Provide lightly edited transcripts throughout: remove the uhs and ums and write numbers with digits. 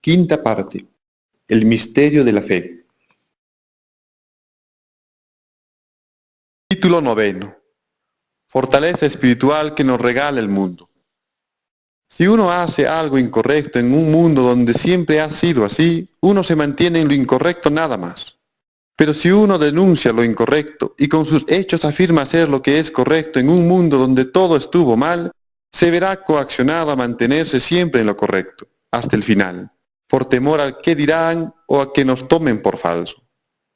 Quinta parte. El misterio de la fe. Título 9. Fortaleza espiritual que nos regala el mundo. Si uno hace algo incorrecto en un mundo donde siempre ha sido así, uno se mantiene en lo incorrecto nada más. Pero si uno denuncia lo incorrecto y con sus hechos afirma hacer lo que es correcto en un mundo donde todo estuvo mal, se verá coaccionado a mantenerse siempre en lo correcto, hasta el final, por temor al qué dirán o a que nos tomen por falso.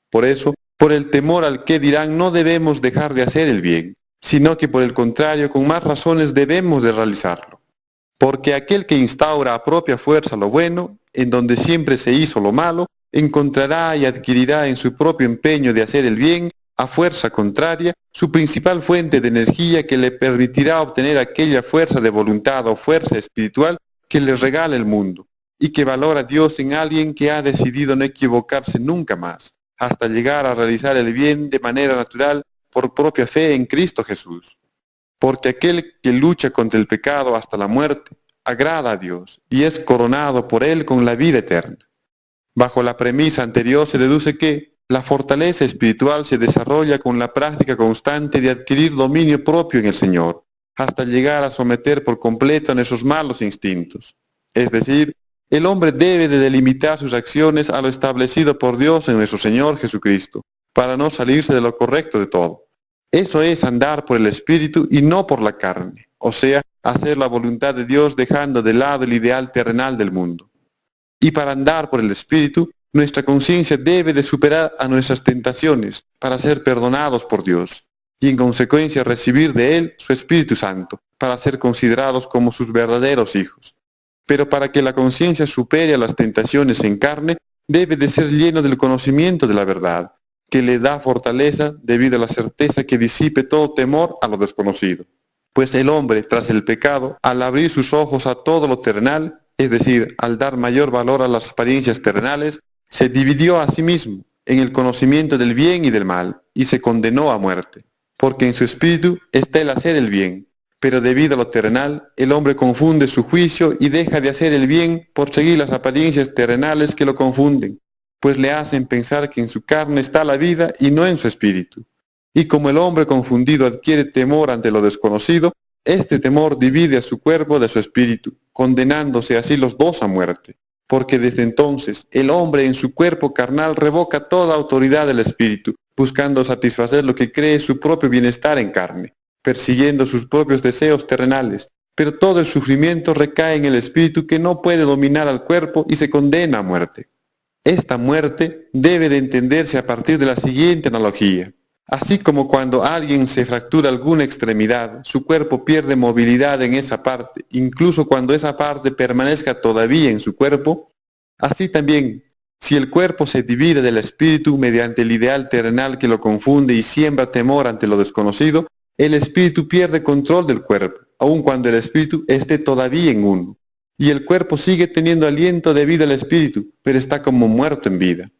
Por eso, por el temor al qué dirán no debemos dejar de hacer el bien, sino que por el contrario con más razones debemos de realizarlo. Porque aquel que instaura a propia fuerza lo bueno, en donde siempre se hizo lo malo, encontrará y adquirirá en su propio empeño de hacer el bien, a fuerza contraria, su principal fuente de energía que le permitirá obtener aquella fuerza de voluntad o fuerza espiritual que le regala el mundo, y que valora a Dios en alguien que ha decidido no equivocarse nunca más, hasta llegar a realizar el bien de manera natural por propia fe en Cristo Jesús. Porque aquel que lucha contra el pecado hasta la muerte, agrada a Dios y es coronado por Él con la vida eterna. Bajo la premisa anterior se deduce que la fortaleza espiritual se desarrolla con la práctica constante de adquirir dominio propio en el Señor, hasta llegar a someter por completo a nuestros malos instintos. Es decir, el hombre debe de delimitar sus acciones a lo establecido por Dios en nuestro Señor Jesucristo, para no salirse de lo correcto de todo. Eso es andar por el Espíritu y no por la carne, o sea, hacer la voluntad de Dios dejando de lado el ideal terrenal del mundo. Y para andar por el Espíritu, nuestra conciencia debe de superar a nuestras tentaciones para ser perdonados por Dios, y en consecuencia recibir de Él su Espíritu Santo, para ser considerados como sus verdaderos hijos. Pero para que la conciencia supere a las tentaciones en carne, debe de ser lleno del conocimiento de la verdad, que le da fortaleza debido a la certeza que disipe todo temor a lo desconocido. Pues el hombre, tras el pecado, al abrir sus ojos a todo lo terrenal, es decir, al dar mayor valor a las apariencias terrenales, se dividió a sí mismo en el conocimiento del bien y del mal, y se condenó a muerte. Porque en su espíritu está el hacer el bien, pero debido a lo terrenal, el hombre confunde su juicio y deja de hacer el bien por seguir las apariencias terrenales que lo confunden, pues le hacen pensar que en su carne está la vida y no en su espíritu. Y como el hombre confundido adquiere temor ante lo desconocido, este temor divide a su cuerpo de su espíritu, condenándose así los dos a muerte. Porque desde entonces el hombre en su cuerpo carnal revoca toda autoridad del espíritu, buscando satisfacer lo que cree su propio bienestar en carne, persiguiendo sus propios deseos terrenales. Pero todo el sufrimiento recae en el espíritu que no puede dominar al cuerpo y se condena a muerte. Esta muerte debe de entenderse a partir de la siguiente analogía. Así como cuando alguien se fractura alguna extremidad, su cuerpo pierde movilidad en esa parte, incluso cuando esa parte permanezca todavía en su cuerpo, así también, si el cuerpo se divide del espíritu mediante el ideal terrenal que lo confunde y siembra temor ante lo desconocido, el espíritu pierde control del cuerpo, aun cuando el espíritu esté todavía en uno. Y el cuerpo sigue teniendo aliento debido al espíritu, pero está como muerto en vida.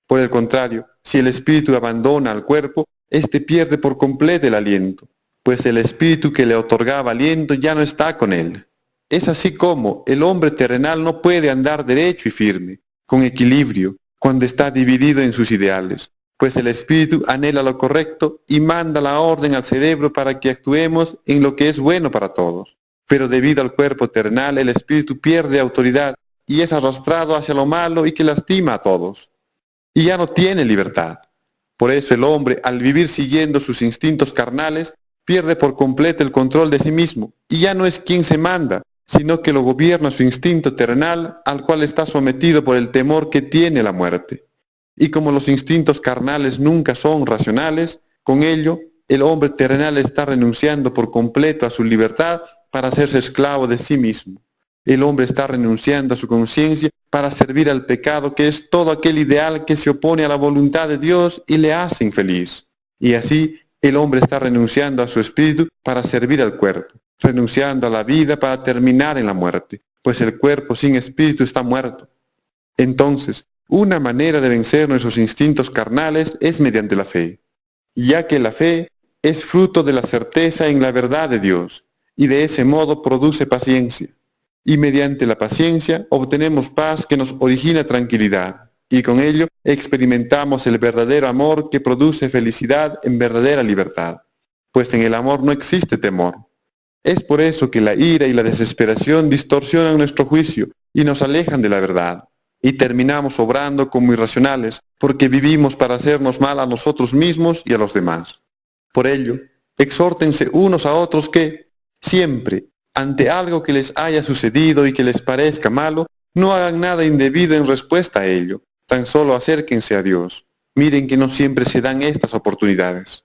Por el contrario, si el espíritu abandona al cuerpo, éste pierde por completo el aliento, pues el espíritu que le otorgaba aliento ya no está con él. Es así como el hombre terrenal no puede andar derecho y firme, con equilibrio, cuando está dividido en sus ideales, pues el espíritu anhela lo correcto y manda la orden al cerebro para que actuemos en lo que es bueno para todos. Pero debido al cuerpo terrenal, el espíritu pierde autoridad y es arrastrado hacia lo malo y que lastima a todos. Y ya no tiene libertad. Por eso el hombre, al vivir siguiendo sus instintos carnales, pierde por completo el control de sí mismo, y ya no es quien se manda, sino que lo gobierna su instinto terrenal, al cual está sometido por el temor que tiene la muerte. Y como los instintos carnales nunca son racionales, con ello, el hombre terrenal está renunciando por completo a su libertad para hacerse esclavo de sí mismo. El hombre está renunciando a su conciencia para servir al pecado, que es todo aquel ideal que se opone a la voluntad de Dios y le hace infeliz. Y así, el hombre está renunciando a su espíritu para servir al cuerpo, renunciando a la vida para terminar en la muerte, pues el cuerpo sin espíritu está muerto. Entonces, una manera de vencer nuestros instintos carnales es mediante la fe, ya que la fe es fruto de la certeza en la verdad de Dios, y de ese modo produce paciencia. y mediante la paciencia obtenemos paz que nos origina tranquilidad, y con ello experimentamos el verdadero amor que produce felicidad en verdadera libertad, pues en el amor no existe temor. Es por eso que la ira y la desesperación distorsionan nuestro juicio y nos alejan de la verdad, y terminamos obrando como irracionales porque vivimos para hacernos mal a nosotros mismos y a los demás. Por ello, exhórtense unos a otros que, siempre, ante algo que les haya sucedido y que les parezca malo, no hagan nada indebido en respuesta a ello, tan solo acérquense a Dios. Miren que no siempre se dan estas oportunidades.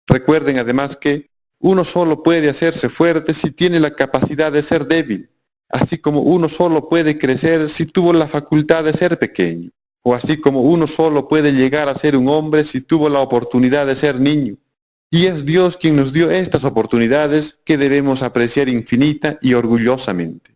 Recuerden además que uno solo puede hacerse fuerte si tiene la capacidad de ser débil, así como uno solo puede crecer si tuvo la facultad de ser pequeño, o así como uno solo puede llegar a ser un hombre si tuvo la oportunidad de ser niño. Y es Dios quien nos dio estas oportunidades que debemos apreciar infinita y orgullosamente.